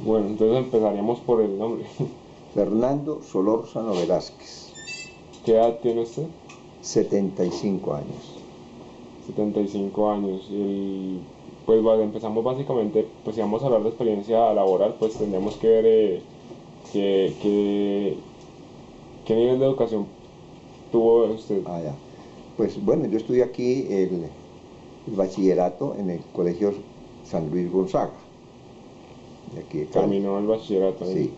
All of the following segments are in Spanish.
Bueno, entonces empezaríamos por el nombre. Fernando Solórzano Velázquez, ¿Qué edad tiene usted? 75 años. 75 años. Pues empezamos básicamente, pues si vamos a hablar de experiencia laboral, pues tendríamos que ver qué, qué- qué nivel de educación tuvo usted. Ah, ya. Pues bueno, yo estudié aquí el bachillerato en el Colegio San Luis Gonzaga, de aquí de Cali. Terminó el bachillerato ahí.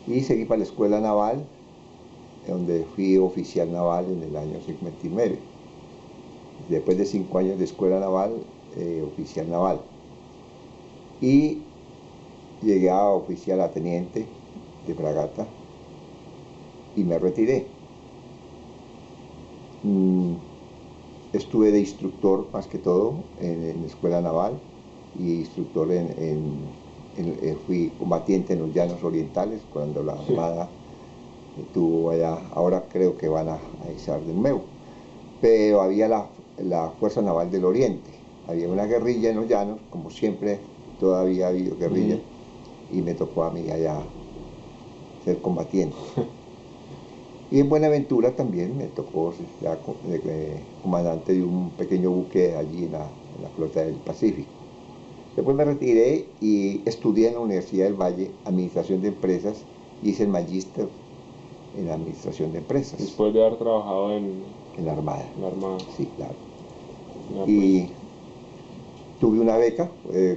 Sí. Y seguí para la Escuela Naval, donde fui oficial naval en el año 59. Después de 5 años de Escuela Naval, oficial naval. Y llegué a oficial a teniente de fragata y me retiré. Estuve de instructor más que todo en la Escuela Naval y instructor fui combatiente en los Llanos Orientales cuando la Armada estuvo allá. Ahora creo que van a izar de nuevo. Pero había la Fuerza Naval del Oriente, había una guerrilla en los llanos, como siempre todavía ha habido guerrilla, y me tocó a mí allá ser combatiente. Y en Buenaventura también me tocó ser comandante de un pequeño buque allí en la flota del Pacífico. Después me retiré y estudié en la Universidad del Valle Administración de Empresas y hice el magíster en Administración de Empresas. Después de haber trabajado en la Armada. la Armada. Sí, claro. Ya, Y tuve una beca,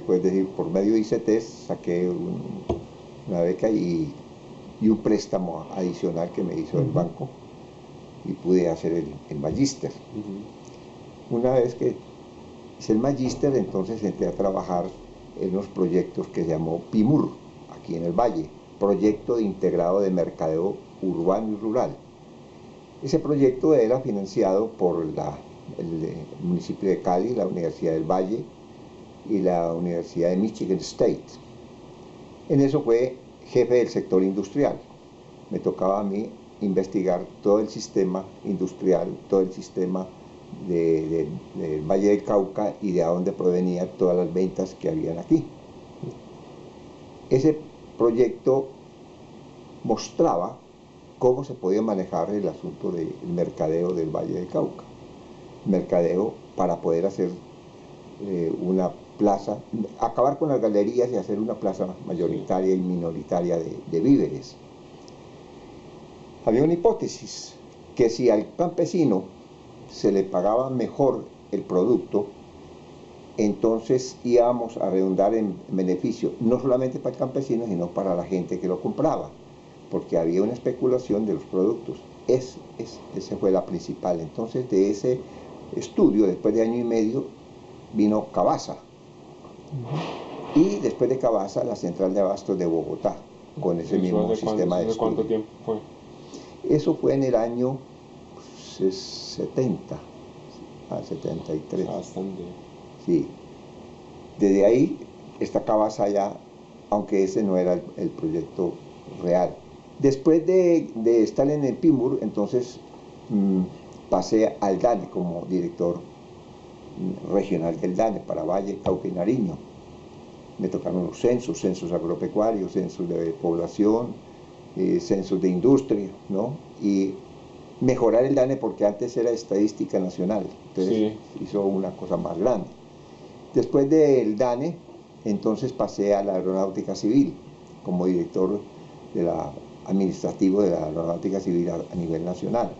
pues decir, por medio de ICETES saqué una beca y un préstamo adicional que me hizo el banco y pude hacer el magíster. Una vez que hice el magíster, entonces entré a trabajar en unos proyectos que se llamó PIMUR, aquí en el Valle, Proyecto de Integrado de Mercadeo Urbano y Rural. Ese proyecto era financiado por el municipio de Cali, la Universidad del Valle y la Universidad de Michigan State. En eso fue jefe del sector industrial. Me tocaba a mí investigar todo el sistema industrial, todo el sistema del Valle del Cauca y de a dónde provenían todas las ventas que habían aquí. Ese proyecto mostraba cómo se podía manejar el asunto del mercadeo del Valle del Cauca. Mercadeo para poder hacer una plaza, acabar con las galerías y hacer una plaza mayoritaria y minoritaria de víveres. Había una hipótesis que si al campesino se le pagaba mejor el producto, entonces íbamos a redundar en beneficio, no solamente para el campesino, sino para la gente que lo compraba, porque había una especulación de los productos. Esa fue la principal. Entonces, de ese estudio, después de año y medio, vino Cabasa. Y después de Cabasa, la Central de Abastos de Bogotá, con ese mismo sistema de estudio. ¿Cuánto tiempo fue? Eso fue en el año 70, 73. Bastante. Sí. Desde ahí está Cabasa ya, aunque ese no era el proyecto real. Después de estar en el PIMUR, entonces pasé al DANE como director regional del DANE para Valle, Cauca y Nariño. Me tocaron los censos agropecuarios, censos de población, censos de industria, ¿no? Y mejorar el DANE porque antes era estadística nacional, entonces hizo una cosa más grande. Después del DANE, entonces pasé a la Aeronáutica Civil como director administrativo de la Aeronáutica Civil a nivel nacional.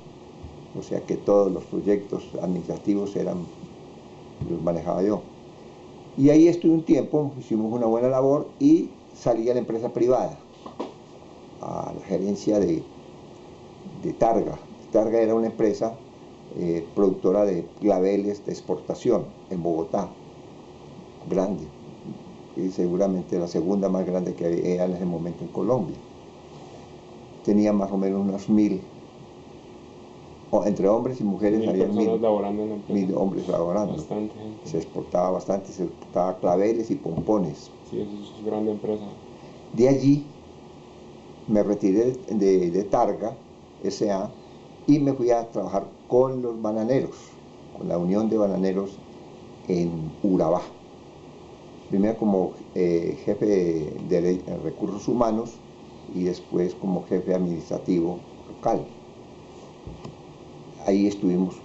O sea que todos los proyectos administrativos los manejaba yo. Y ahí estuve un tiempo, hicimos una buena labor y salí a la empresa privada, a la gerencia de Targa. Targa era una empresa productora de claveles de exportación en Bogotá, grande, y seguramente la segunda más grande que había en ese momento en Colombia. Tenía más o menos unos 1000, entre hombres y mujeres había 1000 laborando en la empresa. 1000 hombres laborando. Bastante gente. Se exportaba bastante, se exportaba claveles y pompones. Sí, eso es grande empresa. De allí me retiré de Targa S.A. y me fui a trabajar con los bananeros, con la Unión de Bananeros en Urabá. primero como jefe de recursos humanos y después como jefe administrativo local. Ahí estuvimos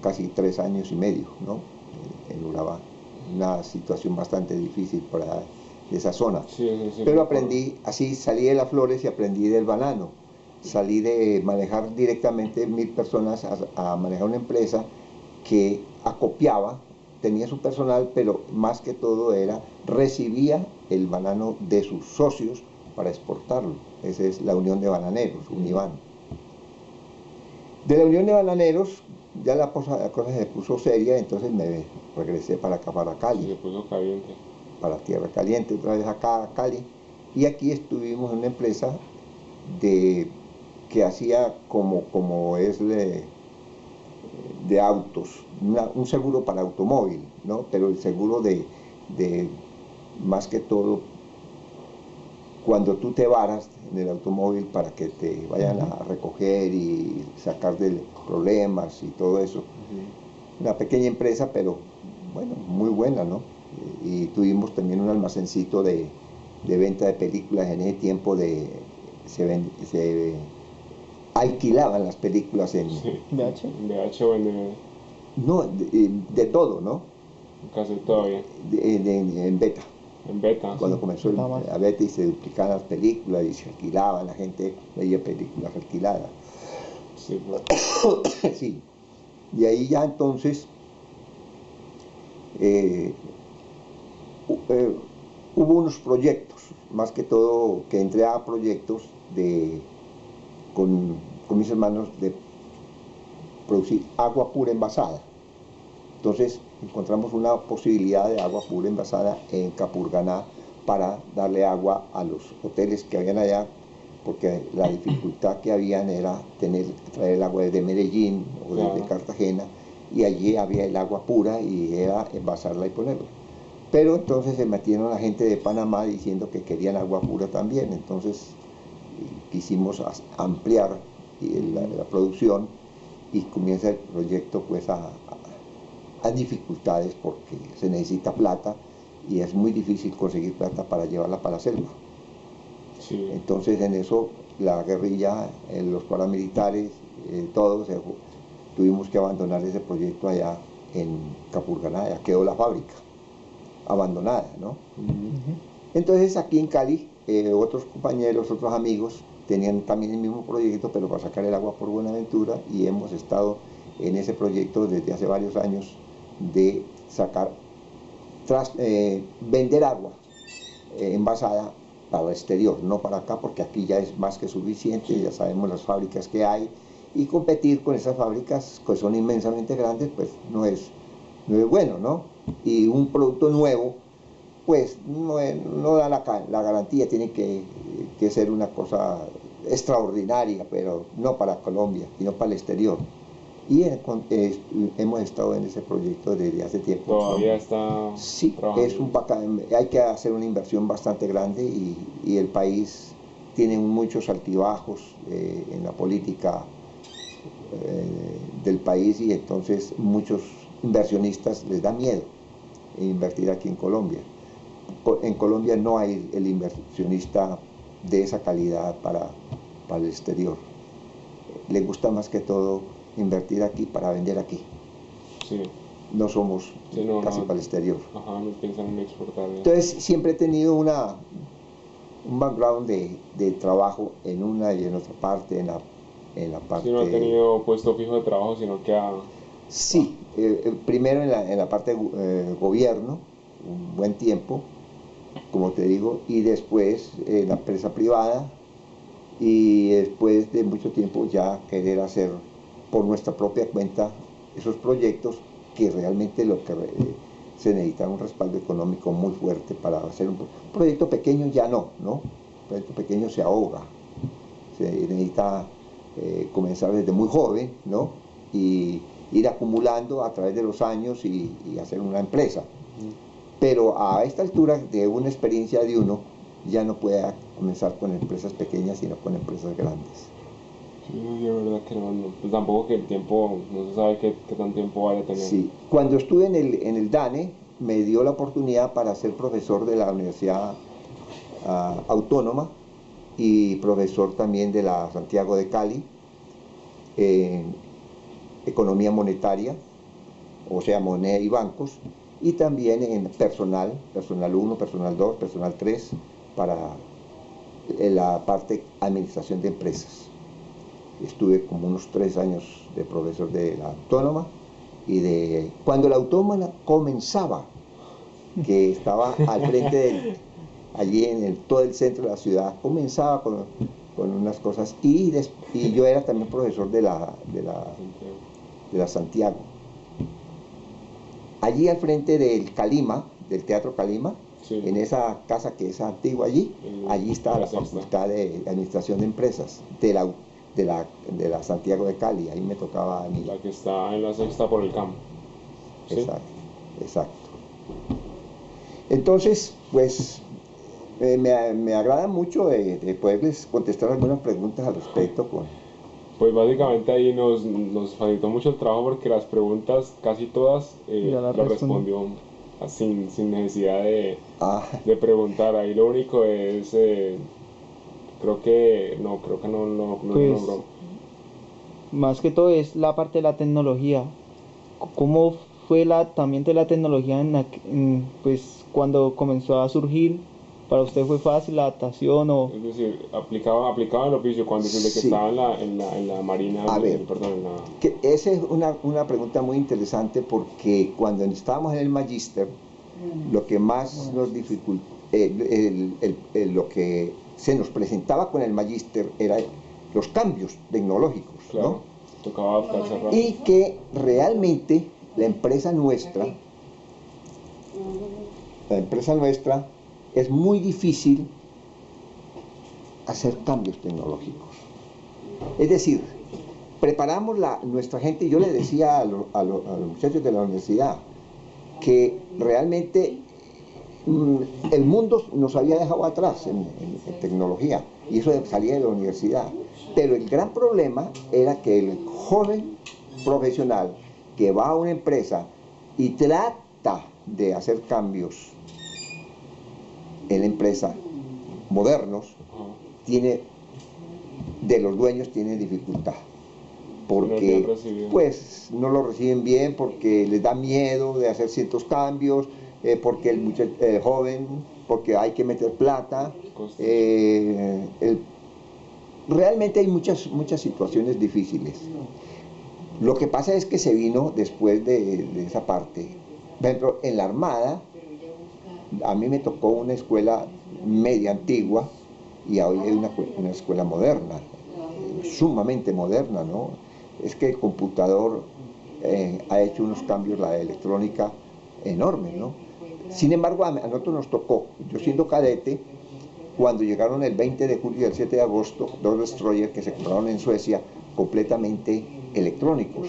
casi 3 años y medio, ¿no? En Urabá, una situación bastante difícil para esa zona. Sí, sí, Pero aprendí, así salí de las flores y aprendí del banano. Salí de manejar directamente 1000 personas a manejar una empresa que acopiaba, tenía su personal, pero más que todo recibía el banano de sus socios para exportarlo. Esa es la Unión de Bananeros, Uniban. De la Unión de Bananeros ya la cosa se puso seria, entonces me regresé para acá, para Cali. Se puso caliente. Para Tierra Caliente, otra vez acá a Cali. Y aquí estuvimos en una empresa que hacía como es de autos, un seguro para automóvil, ¿no? Pero el seguro de más que todo cuando tú te varas en el automóvil para que te vayan a recoger y sacar de problemas y todo eso. Una pequeña empresa, pero bueno, muy buena, ¿no? Y tuvimos también un almacencito de venta de películas. En ese tiempo se alquilaban las películas en... ¿VH? VH o en No, de todo, ¿no? casi todavía. En beta. En beta. Cuando comenzó a beta y se duplicaban las películas y se alquilaban, la gente veía películas alquiladas. Sí, pues. Sí. Y ahí ya entonces hubo unos proyectos, más que todo que entré a proyectos con mis hermanos de producir agua pura envasada. Entonces encontramos una posibilidad de agua pura envasada en Capurganá para darle agua a los hoteles que habían allá, porque la dificultad que habían era traer el agua desde Medellín o desde Cartagena, y allí había el agua pura y era envasarla y ponerla. Pero entonces se metieron la gente de Panamá diciendo que querían agua pura también, entonces quisimos ampliar la producción y comienza el proyecto pues a dificultades porque se necesita plata y es muy difícil conseguir plata para llevarla para la selva. Sí. Entonces en eso la guerrilla, los paramilitares, todos tuvimos que abandonar ese proyecto allá en Capurganá. Ya quedó la fábrica abandonada, ¿no? Entonces aquí en Cali otros compañeros, otros amigos tenían también el mismo proyecto, pero para sacar el agua por Buenaventura, y hemos estado en ese proyecto desde hace varios años de vender agua envasada para el exterior, no para acá, porque aquí ya es más que suficiente, ya sabemos las fábricas que hay, y competir con esas fábricas que son inmensamente grandes, pues no es bueno, ¿no? Y un producto nuevo, pues no da la garantía, tiene que ser una cosa extraordinaria, pero no para Colombia, sino para el exterior. Y hemos estado en ese proyecto desde hace tiempo. Todavía está. Sí, hay que hacer una inversión bastante grande y el país tiene muchos altibajos en la política del país, y entonces muchos inversionistas les da miedo invertir aquí en Colombia. En Colombia no hay el inversionista de esa calidad para el exterior. Le gusta más que todo invertir aquí para vender aquí. Sí. No somos casi para el exterior. Ajá, no piensan en exportar. Entonces siempre he tenido un background de trabajo en una y en otra parte, en la parte... Sí, no ha tenido puesto fijo de trabajo, sino que ha... Sí, primero en la parte gobierno, un buen tiempo, como te digo, y después en la empresa privada, y después de mucho tiempo ya querer hacer por nuestra propia cuenta esos proyectos que realmente se necesita un respaldo económico muy fuerte para hacer un proyecto pequeño. Ya no, un proyecto pequeño se ahoga, se necesita comenzar desde muy joven, ¿no? Y ir acumulando a través de los años y hacer una empresa. Pero a esta altura de una experiencia de uno, ya no puede comenzar con empresas pequeñas, sino con empresas grandes. Sí, de verdad que no, pues tampoco que el tiempo, no se sabe qué tan tiempo vaya a tener. Sí, cuando estuve en el DANE, me dio la oportunidad para ser profesor de la Universidad Autónoma y profesor también de la Santiago de Cali en economía monetaria, o sea, moneda y bancos, y también en personal 1, personal 2, personal 3, para la parte administración de empresas. Estuve como unos 3 años de profesor de la Autónoma, y cuando la Autónoma comenzaba, que estaba al frente allí en todo el centro de la ciudad, comenzaba con unas cosas, y yo era también profesor de la Santiago. Allí al frente del Calima, del Teatro Calima, sí, en esa casa que es antigua allí está la Facultad de Administración de Empresas de la Santiago de Cali. Ahí me tocaba a mí. La que está en la sexta por el campo. ¿Sí? Exacto. Entonces, pues, me agrada mucho de poderles contestar algunas preguntas al respecto. Pues básicamente ahí nos facilitó mucho el trabajo, porque las preguntas casi todas las respondió sin necesidad de preguntar. Ahí lo único es, creo que no pues, nombró. Más que todo es la parte de la tecnología. ¿Cómo fue también de la tecnología pues cuando comenzó a surgir? ¿Para usted fue fácil la adaptación o...? Es decir, aplicaba el oficio cuando desde que estaba en la Marina. Esa es una pregunta muy interesante, porque cuando estábamos en el magíster, lo que más nos dificultó, lo que se nos presentaba con el magíster era los cambios tecnológicos, claro, ¿no? Tocaba adaptarse rápido. Y que realmente la empresa nuestra es muy difícil hacer cambios tecnológicos. Es decir, preparamos nuestra gente. Yo le decía a los muchachos de la universidad que realmente el mundo nos había dejado atrás en tecnología, y eso salía de la universidad. Pero el gran problema era que el joven profesional que va a una empresa y trata de hacer cambios en la empresa modernos, de los dueños tiene dificultad, porque pues no lo reciben bien, porque les da miedo de hacer ciertos cambios, porque el joven, porque hay que meter plata, realmente hay muchas situaciones difíciles. Lo que pasa es que se vino después de esa parte. Por ejemplo, en la Armada, a mí me tocó una escuela media antigua, y hoy hay una escuela moderna, sumamente moderna, ¿no? Es que el computador ha hecho unos cambios, la electrónica, enormes, ¿no? Sin embargo, a nosotros nos tocó, yo siendo cadete, cuando llegaron el 20 de julio y el 7 de agosto, 2 destroyers que se compraron en Suecia, completamente electrónicos.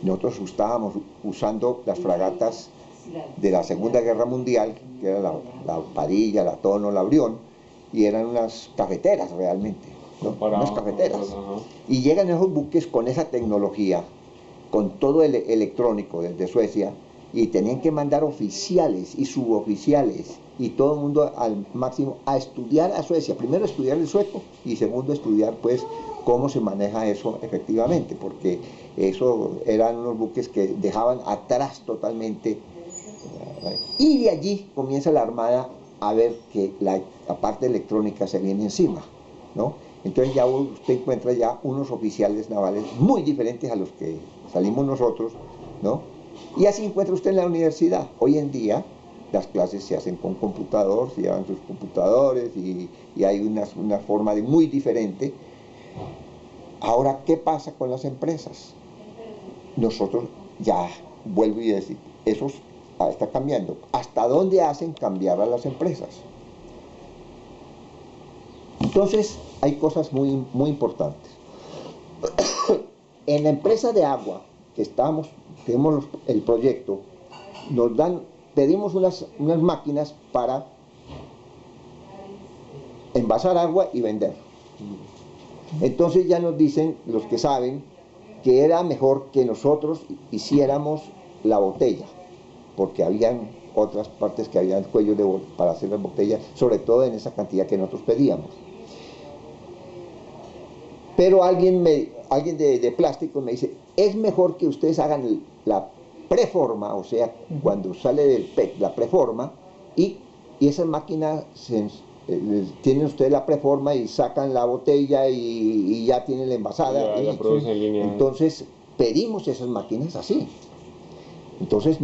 Nosotros estábamos usando las fragatas de la Segunda Guerra Mundial, que era la Padilla, la Tono, la Brión, y eran unas cafeteras realmente, ¿no? Unas cafeteras. Y llegan esos buques con esa tecnología, con todo el electrónico desde Suecia, y tenían que mandar oficiales y suboficiales y todo el mundo al máximo a estudiar a Suecia. Primero estudiar el sueco, y segundo estudiar pues cómo se maneja eso efectivamente, porque eso eran unos buques que dejaban atrás totalmente. Y de allí comienza la Armada a ver que la parte electrónica se viene encima, ¿no? Entonces ya usted encuentra ya unos oficiales navales muy diferentes a los que salimos nosotros, ¿no? Y así encuentra usted en la universidad. Hoy en día las clases se hacen con computador, se llevan sus computadores, y hay una forma muy diferente. Ahora, ¿qué pasa con las empresas? Nosotros ya, vuelvo y decir, eso está cambiando. ¿Hasta dónde hacen cambiar a las empresas? Entonces, hay cosas muy, muy importantes. En la empresa de agua que tenemos el proyecto, pedimos unas máquinas para envasar agua y vender. Entonces ya nos dicen los que saben que era mejor que nosotros hiciéramos la botella, porque habían otras partes que había el cuello para hacer las botellas, sobre todo en esa cantidad que nosotros pedíamos. Pero alguien de plástico me dice, es mejor que ustedes hagan la preforma, o sea, cuando sale del PET, la preforma, y esas máquinas tienen ustedes la preforma y sacan la botella y ya tienen la envasada. Ya produce en línea. Entonces pedimos esas máquinas así. Entonces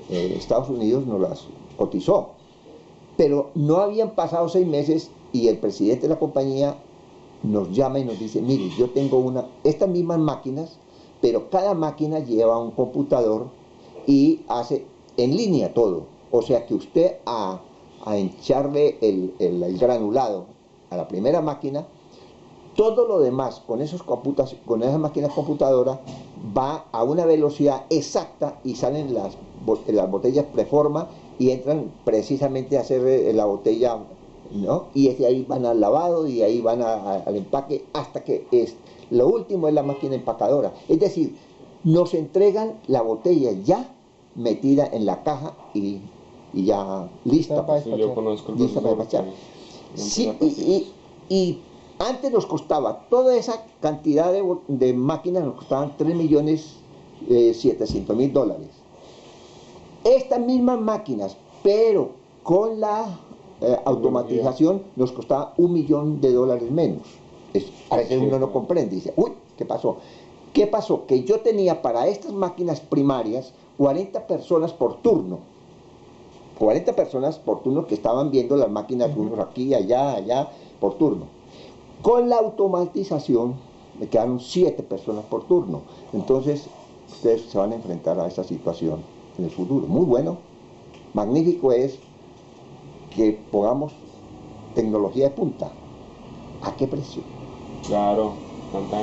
Estados Unidos nos las cotizó. Pero no habían pasado 6 meses y el presidente de la compañía nos llama y nos dice, mire, yo tengo estas mismas máquinas, pero cada máquina lleva un computador y hace en línea todo. O sea que usted a hincharle el granulado a la primera máquina, todo lo demás con esas máquinas computadoras va a una velocidad exacta y salen las botellas preforma y entran precisamente a hacer la botella, ¿no? Y de ahí van al lavado y de ahí van al empaque hasta que lo último es la máquina empacadora. Es decir, nos entregan la botella ya metida en la caja y ya lista para despachar. Sí, y antes nos costaba, toda esa cantidad de máquinas nos costaban $3.700.000. Estas mismas máquinas, pero con la automatización, nos costaba $1 millón menos. A veces uno no comprende, dice, uy, ¿qué pasó? ¿Qué pasó? Que yo tenía para estas máquinas primarias 40 personas por turno. 40 personas por turno que estaban viendo las máquinas, unos aquí, allá, por turno. Con la automatización me quedaron 7 personas por turno. Entonces, ustedes se van a enfrentar a esa situación en el futuro. Muy bueno, magnífico es que pongamos tecnología de punta. ¿A qué precio? Claro, tanta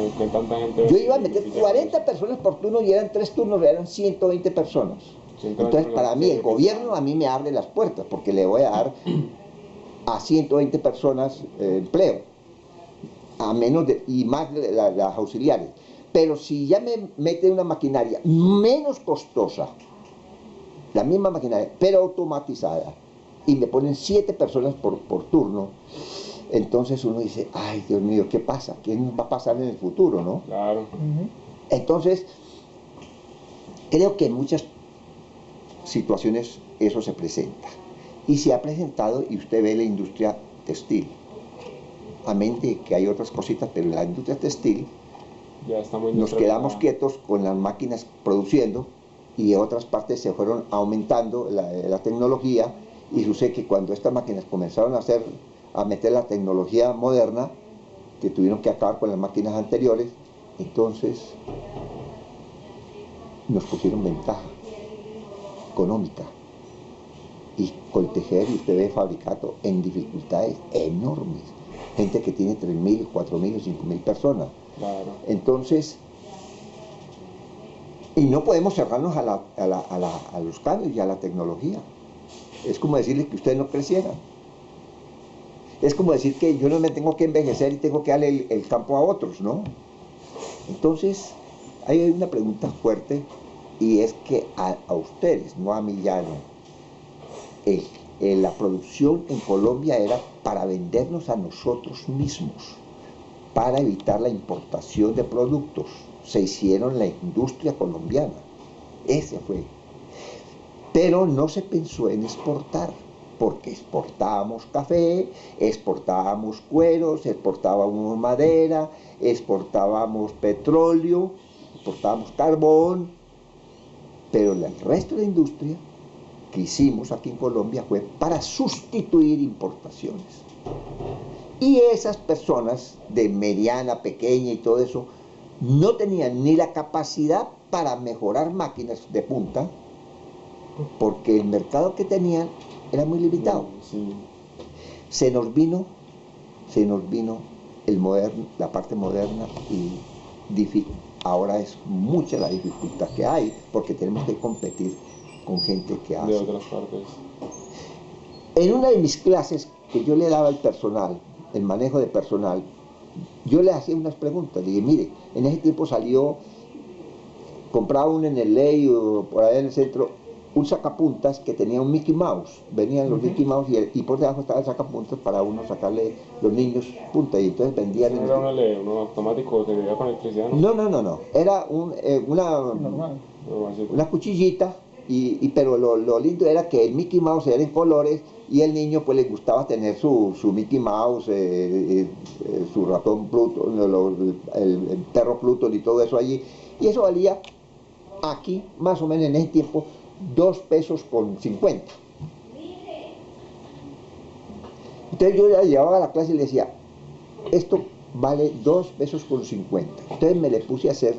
gente. Yo iba a meter 40 personas por turno y eran 3 turnos, eran 120 personas. Entonces, para mí, el gobierno a mí me abre las puertas porque le voy a dar a 120 personas empleo, a menos y más las auxiliares. Pero si ya me mete una maquinaria menos costosa, la misma maquinaria, pero automatizada, y me ponen 7 personas por turno, entonces uno dice, ay, Dios mío, ¿qué pasa? ¿Qué nos va a pasar en el futuro, no? Claro. Entonces, creo que en muchas situaciones eso se presenta. Y se ha presentado, y usted ve la industria textil. A mente que hay otras cositas, pero la industria textil, ya está muy nos quedamos quietos con las máquinas produciendo, y en otras partes se fueron aumentando la tecnología, y sucede que cuando estas máquinas comenzaron a meter la tecnología moderna, que tuvieron que acabar con las máquinas anteriores, entonces nos pusieron ventaja económica. Y Coltejer, y usted ve fabricado en dificultades enormes. Gente que tiene 3.000, 4.000 o 5.000 personas. Claro. Entonces, y no podemos cerrarnos a los cambios y a la tecnología. Es como decirle que ustedes no crecieran. Es como decir que yo no me tengo que envejecer y tengo que darle el campo a otros, ¿no? Entonces, hay una pregunta fuerte, y es que a ustedes, no a mí ya no, la producción en Colombia era para vendernos a nosotros mismos, para evitar la importación de productos. Se hicieron la industria colombiana, ese fue. Pero no se pensó en exportar, porque exportábamos café, exportábamos cueros, exportábamos madera, exportábamos petróleo, exportábamos carbón, pero el resto de la industria que hicimos aquí en Colombia fue para sustituir importaciones. Y esas personas de mediana, pequeña y todo eso, no tenían ni la capacidad para mejorar máquinas de punta, porque el mercado que tenían era muy limitado. Sí. Se nos vino la parte moderna, y ahora es mucha la dificultad que hay, porque tenemos que competir con gente que hace. De otras partes. En una de mis clases que yo le daba al personal, el manejo de personal, yo le hacía unas preguntas. Le dije, mire, en ese tiempo compraba uno en el Ley o por allá en el centro, un sacapuntas que tenía un Mickey Mouse. Venían los Mickey Mouse y por debajo estaba el sacapuntas para uno sacarle los niños punta. Y entonces vendían... ¿No era uno automático que veía con electricidad? No. Era Normal. una cuchillita, pero lo lindo era que el Mickey Mouse era en colores y el niño pues le gustaba tener su Mickey Mouse, su ratón Pluto, el perro Pluto y todo eso allí. Y eso valía aquí, más o menos en ese tiempo, 2 pesos con 50. Entonces yo la llevaba a la clase y le decía, esto vale 2 pesos con 50. Entonces me le puse a hacer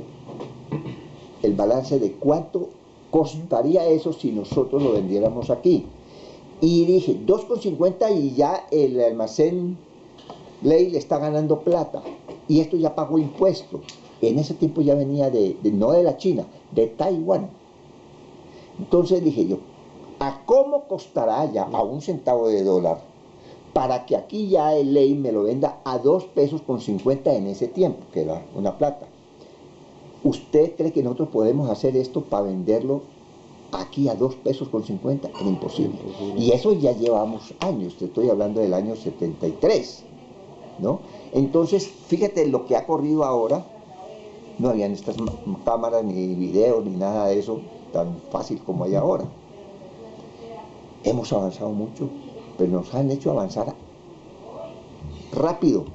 el balance de cuánto costaría eso si nosotros lo vendiéramos aquí. Y dije, 2,50 y ya el almacén Ley le está ganando plata. Y esto ya pagó impuestos. En ese tiempo ya venía no de la China, de Taiwán. Entonces dije yo, ¿a cómo costará ya a 1 centavo de dólar para que aquí ya el Ley me lo venda a 2 pesos con 50 en ese tiempo, que era una plata? ¿Usted cree que nosotros podemos hacer esto para venderlo aquí a 2 pesos con 50? Era imposible. Y eso ya llevamos años, te estoy hablando del año 73, ¿no? Entonces, fíjate lo que ha corrido ahora. No habían estas cámaras, ni videos, ni nada de eso tan fácil como hay ahora. Hemos avanzado mucho, pero nos han hecho avanzar rápido.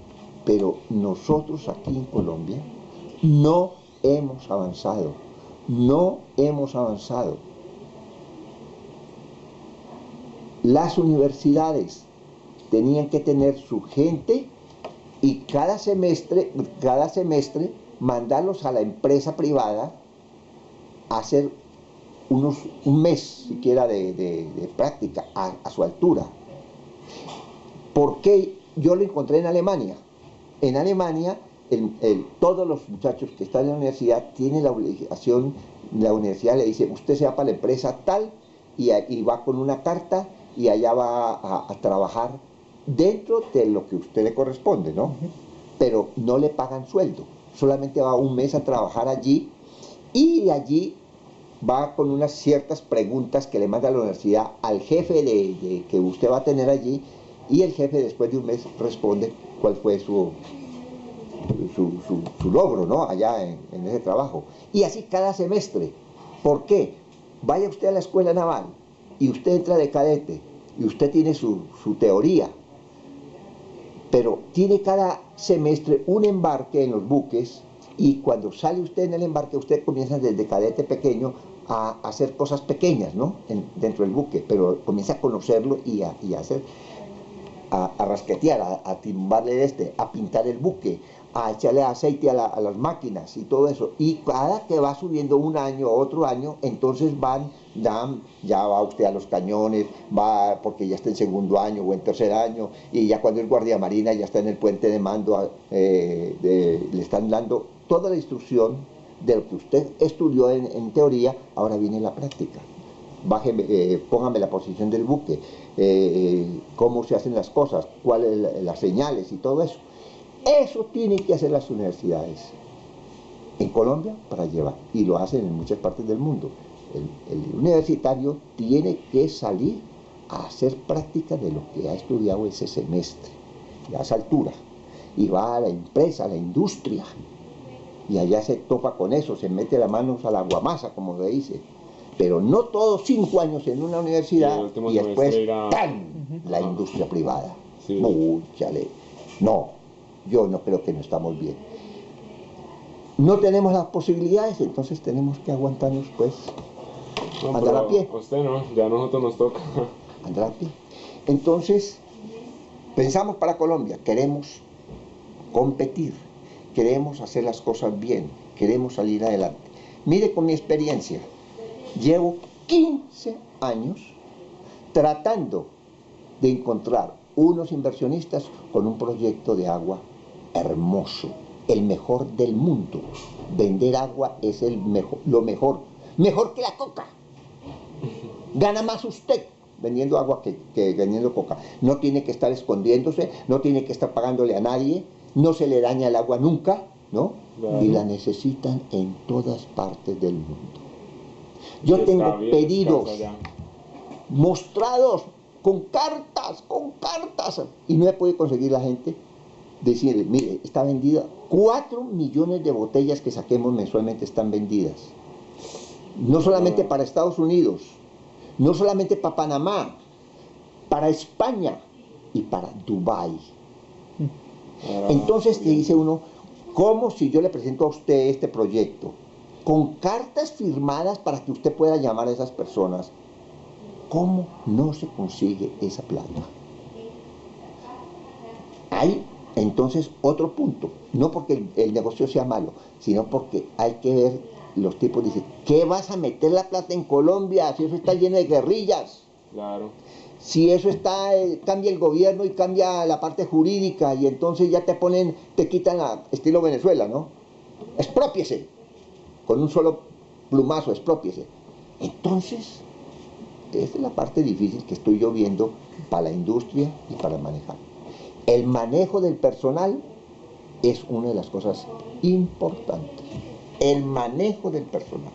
Pero nosotros aquí en Colombia no hemos avanzado. No hemos avanzado. Las universidades tenían que tener su gente y cada semestre mandarlos a la empresa privada a hacer un mes siquiera de práctica a su altura. ¿Por qué? Yo lo encontré en Alemania. En Alemania todos los muchachos que están en la universidad tienen la obligación, la universidad le dice, usted se va para la empresa tal y va con una carta y allá va a trabajar dentro de lo que a usted le corresponde, ¿no? Pero no le pagan sueldo, solamente va un mes a trabajar allí y allí va con unas ciertas preguntas que le manda la universidad al jefe que usted va a tener allí, y el jefe después de un mes responde cuál fue su logro, ¿no? Allá en ese trabajo. Y así cada semestre. ¿Por qué? Vaya usted a la escuela naval y usted entra de cadete y usted tiene su teoría, pero tiene cada semestre un embarque en los buques, y cuando sale usted en el embarque usted comienza desde cadete pequeño a hacer cosas pequeñas, ¿no? Dentro del buque, pero comienza a conocerlo y a hacer, a rasquetear, a timbarle a pintar el buque, a echarle aceite a las máquinas y todo eso. Y cada que va subiendo un año o otro año, entonces ya va usted a los cañones, va porque ya está en segundo año o en tercer año, y ya cuando es guardia marina ya está en el puente de mando, le están dando toda la instrucción de lo que usted estudió en teoría, ahora viene la práctica. Póngame la posición del buque, cómo se hacen las cosas, cuáles las señales y todo eso. Eso tienen que hacer las universidades en Colombia para llevar, y lo hacen en muchas partes del mundo. El universitario tiene que salir a hacer práctica de lo que ha estudiado ese semestre, a esa altura, y va a la empresa, a la industria, y allá se topa con eso, se mete las manos a la guamasa, como se dice. Pero no todos 5 años en una universidad y después ¡tan! La industria privada. Sí. No, yo no creo que no estamos bien. No tenemos las posibilidades, entonces tenemos que aguantarnos, pues, No, andar a pie. Usted no, ya a nosotros nos toca. Andar a pie. Entonces, pensamos para Colombia, queremos competir, queremos hacer las cosas bien, queremos salir adelante. Mire con mi experiencia, llevo 15 años tratando de encontrar unos inversionistas con un proyecto de agua hermoso, el mejor del mundo. Vender agua es lo mejor, mejor que la coca. Gana más usted vendiendo agua que vendiendo coca. No tiene que estar escondiéndose, no tiene que estar pagándole a nadie, no se le daña el agua nunca, ¿no? Claro. Y la necesitan en todas partes del mundo. Yo Está tengo bien pedidos escasa ya. mostrados con cartas, y no he podido conseguir la gente decirle, mire, está vendida, 4 millones de botellas que saquemos mensualmente están vendidas. No solamente para Estados Unidos, no solamente para Panamá, para España y para Dubái. Entonces te dice uno, ¿cómo si yo le presento a usted este proyecto con cartas firmadas para que usted pueda llamar a esas personas? ¿Cómo no se consigue esa plata? Hay entonces otro punto, no porque el negocio sea malo, sino porque hay que ver, los tipos dicen, ¿qué vas a meter la plata en Colombia si eso está lleno de guerrillas? Claro. Si eso está, cambia el gobierno y cambia la parte jurídica y entonces ya te ponen, te quitan a estilo Venezuela, ¿no? Exprópiese, con un solo plumazo, exprópiese. Entonces, esa es la parte difícil que estoy yo viendo para la industria y para manejar. El manejo del personal es una de las cosas importantes. El manejo del personal.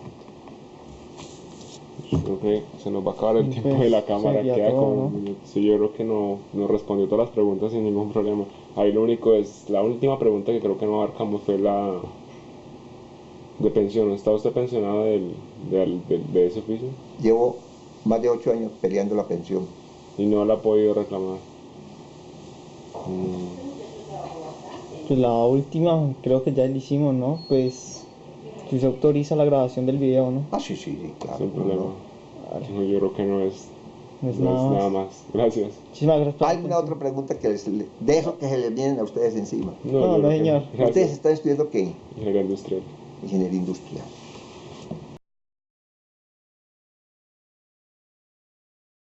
Yo creo que se nos va a acabar el tiempo de la cámara, sería queda todo, como ¿no? un minuto. Sí, yo creo que nos respondió todas las preguntas sin ningún problema. Ahí lo único es, la última pregunta que creo que no abarcamos fue la de pensión. ¿Está usted pensionado de ese oficio? Llevo más de 8 años peleando la pensión. Y no la ha podido reclamar. Pues la última creo que ya la hicimos, ¿no? Pues si se autoriza la grabación del video, ¿no? Ah, sí, claro. Sin problema. Vale. No, yo creo que no es No es no es nada nada más. más. Gracias. Muchísimas gracias por la ¿Alguna atención. otra pregunta que de eso que se les vienen a ustedes encima? No, yo no, creo que señor. Gracias. ¿Ustedes están estudiando qué? Ingeniería industrial. Ingeniería industrial.